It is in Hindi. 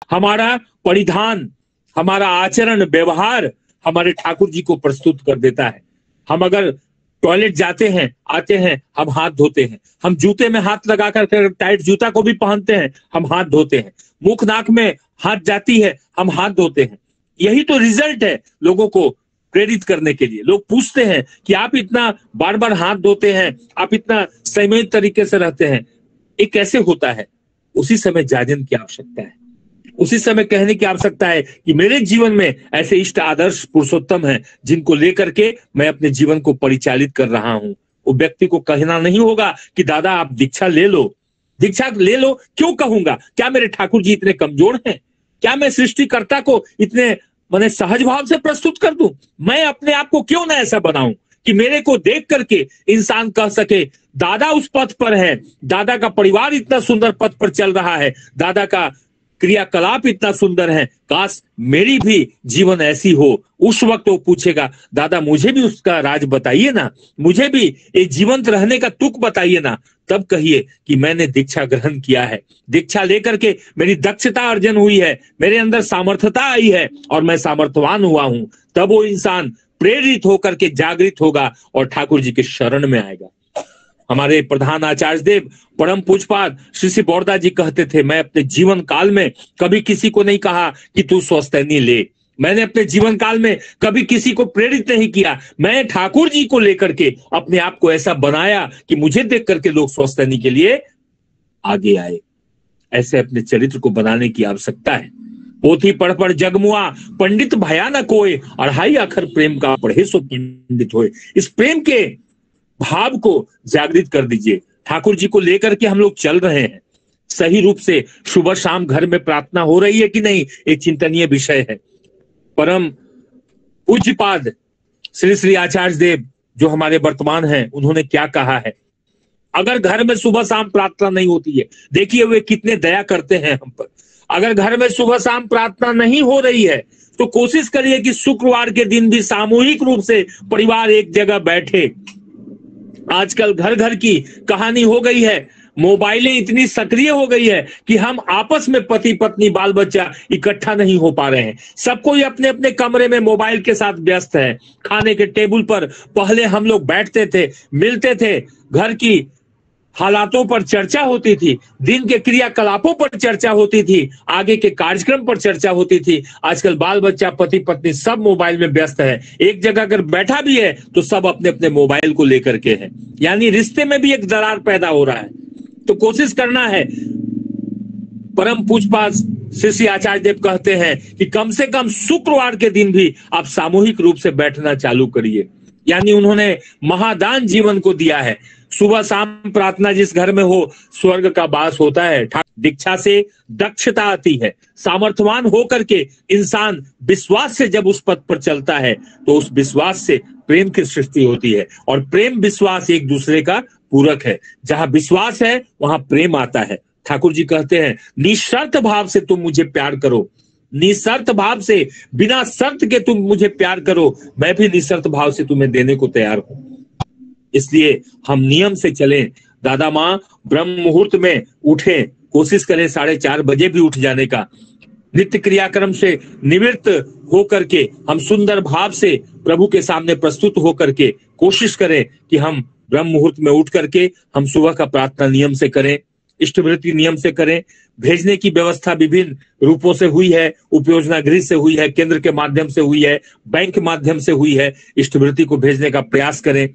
हमारा परिधान, हमारा आचरण व्यवहार हमारे ठाकुर जी को प्रस्तुत कर देता है। हम अगर टॉयलेट जाते हैं, आते हैं, हम हाथ धोते हैं। हम जूते में हाथ लगाकर, टाइट जूता को भी पहनते हैं, हम हाथ धोते हैं। मुख नाक में हाथ जाती है, हम हाथ धोते हैं। यही तो रिजल्ट है लोगों को प्रेरित करने के लिए। लोग पूछते हैं कि आप इतना बार बार हाथ धोते हैं, आप इतना संयमित तरीके से रहते हैं, ये कैसे होता है? उसी समय जागरण की आवश्यकता है। उसी समय कहने की आवश्यकता है कि मेरे जीवन में ऐसे इष्ट आदर्श पुरुषोत्तम हैं जिनको लेकर के मैं अपने जीवन को परिचालित कर रहा हूं। वो व्यक्ति को कहना नहीं होगा कि दादा आप दीक्षा ले लो, दीक्षा ले लो। क्यों कहूंगा? क्या मेरे ठाकुर जी इतने कमजोर हैं? क्या मैं सृष्टिकर्ता को इतने मैंने सहज भाव से प्रस्तुत कर दूं? मैं अपने आप को क्यों ना ऐसा बनाऊं कि मेरे को देख करके इंसान कह सके दादा उस पथ पर है, दादा का परिवार इतना सुंदर पथ पर चल रहा है, दादा का क्रियाकलाप इतना सुंदर है, काश मेरी भी जीवन ऐसी हो। उस वक्त वो पूछेगा दादा मुझे भी उसका राज बताइए ना, मुझे भी ये जीवंत रहने का तुक बताइए ना। तब कहिए कि मैंने दीक्षा ग्रहण किया है, दीक्षा लेकर के मेरी दक्षता अर्जन हुई है, मेरे अंदर सामर्थ्यता आई है और मैं सामर्थ्यवान हुआ हूं। तब वो इंसान प्रेरित होकर के जागृत होगा और ठाकुर जी के शरण में आएगा। हमारे प्रधान आचार्य देव परम पूज्यपाद श्री श्री बौरदा जी कहते थे, मैं अपने जीवन काल में कभी किसी को नहीं कहा कि तू स्वस्थैनी ले। मैंने अपने जीवन काल में कभी किसी को प्रेरित नहीं किया। मैं ठाकुर जी को लेकर के अपने आप को ऐसा बनाया कि मुझे देख करके लोग स्वस्थैनी के लिए आगे आए। ऐसे अपने चरित्र को बनाने की आवश्यकता है। पोथी पढ़ पढ़ जगमुआ, पंडित भया न कोय, अढ़ाई अखर प्रेम का पढ़े सो पंडित होए। इस प्रेम के भाव को जागृत कर दीजिए। ठाकुर जी को लेकर के हम लोग चल रहे हैं सही रूप से। सुबह शाम घर में प्रार्थना हो रही है कि नहीं, एक चिंतनीय विषय है। परम पूज्यपाद श्री श्री आचार्य देव जो हमारे वर्तमान हैं, उन्होंने क्या कहा है? अगर घर में सुबह शाम प्रार्थना नहीं होती है, देखिए वे कितने दया करते हैं हम पर। अगर घर में सुबह शाम प्रार्थना नहीं हो रही है तो कोशिश करिए कि शुक्रवार के दिन भी सामूहिक रूप से परिवार एक जगह बैठे। आजकल घर घर की कहानी हो गई है, मोबाइलें इतनी सक्रिय हो गई है कि हम आपस में पति पत्नी बाल बच्चा इकट्ठा नहीं हो पा रहे हैं। सब कोई अपने अपने कमरे में मोबाइल के साथ व्यस्त है। खाने के टेबल पर पहले हम लोग बैठते थे, मिलते थे, घर की हालातों पर चर्चा होती थी, दिन के क्रियाकलापों पर चर्चा होती थी, आगे के कार्यक्रम पर चर्चा होती थी। आजकल बाल बच्चा पति पत्नी सब मोबाइल में व्यस्त है। एक जगह अगर बैठा भी है तो सब अपने अपने मोबाइल को लेकर के है, यानी रिश्ते में भी एक दरार पैदा हो रहा है। तो कोशिश करना है। परम पूज्यपाद श्री श्री आचार्य देव कहते हैं कि कम से कम शुक्रवार के दिन भी आप सामूहिक रूप से बैठना चालू करिए। यानी उन्होंने महादान जीवन को दिया है। सुबह शाम प्रार्थना जिस घर में हो, स्वर्ग का वास होता है। दीक्षा से दक्षता आती है। सामर्थ्यवान होकर के इंसान विश्वास से जब उस पथ पर चलता है तो उस विश्वास से प्रेम की सृष्टि होती है, और प्रेम विश्वास एक दूसरे का पूरक है। जहां विश्वास है वहां प्रेम आता है। ठाकुर जी कहते हैं निशर्त भाव से तुम मुझे प्यार करो, निशर्त भाव से, बिना शर्त के तुम मुझे प्यार करो, मैं भी निशर्त भाव से तुम्हें देने को तैयार हूं। इसलिए हम नियम से चलें। दादा माँ ब्रह्म मुहूर्त में उठें, कोशिश करें 4:30 बजे भी उठ जाने का। नित्य क्रियाक्रम से निवृत्त होकर के हम सुंदर भाव से प्रभु के सामने प्रस्तुत होकर के कोशिश करें कि हम ब्रह्म मुहूर्त में उठ करके हम सुबह का प्रार्थना नियम से करें, इष्टवृत्ति नियम से करें। भेजने की व्यवस्था विभिन्न रूपों से हुई है, उपयोजना गृह से हुई है, केंद्र के माध्यम से हुई है, बैंक के माध्यम से हुई है। इष्टवृत्ति को भेजने का प्रयास करें।